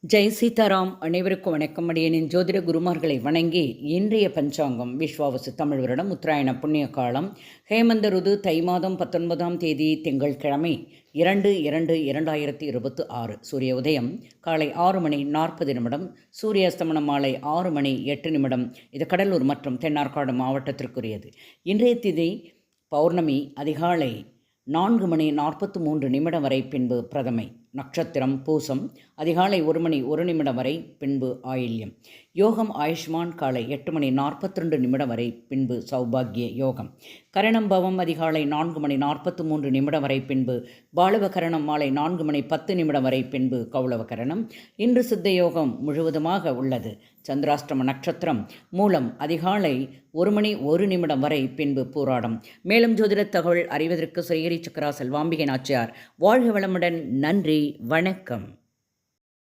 ஜெய் சீதாராம். அனைவருக்கும் வணக்கம். அடியனின் ஜோதிட குருமார்களை வணங்கி இன்றைய பஞ்சாங்கம் விஸ்வாவசு தமிழ் வருடம் உத்தராயண புண்ணிய காலம் ஹேமந்த ருது தை மாதம் 19ஆம் தேதி திங்கட்கிழமை 2/2/2026. சூரிய உதயம் காலை 6:40 சூரிய அஸ்தமனம் மாலை 6:08. இது கடலூர் மற்றும் தென்னார்காடு மாவட்டத்திற்குரியது. இன்றைய திதி பௌர்ணமி அதிகாலை 4:43 வரை, பின்பு பிரதமை. நட்சத்திரம் பூசம். அதிகாலை 1:01 வரை, பின்பு ஆயில்யம். யோகம் ஆயுஷ்மான் காலை 8:42 வரை, பின்பு சௌபாகிய யோகம். கரணம் பவம் அதிகாலை 4:43 வரை, பின்பு பாலவ கரணம் மாலை 4:10 வரை, பின்பு கௌளவ கரணம். இன்று சித்த யோகம் முழுவதுமாக உள்ளது. சந்திராஷ்டம நட்சத்திரம் மூலம் அதிகாலை 1:01 வரை, பின்பு பூராடம். மேலும் ஜோதிட தகவல் அறிவதற்கு ஸ்ரீஹரி சக்கரா செல்வாம்பிகை நாச்சியார் வாழ்க வளமுடன். நன்றி, வணக்கம்.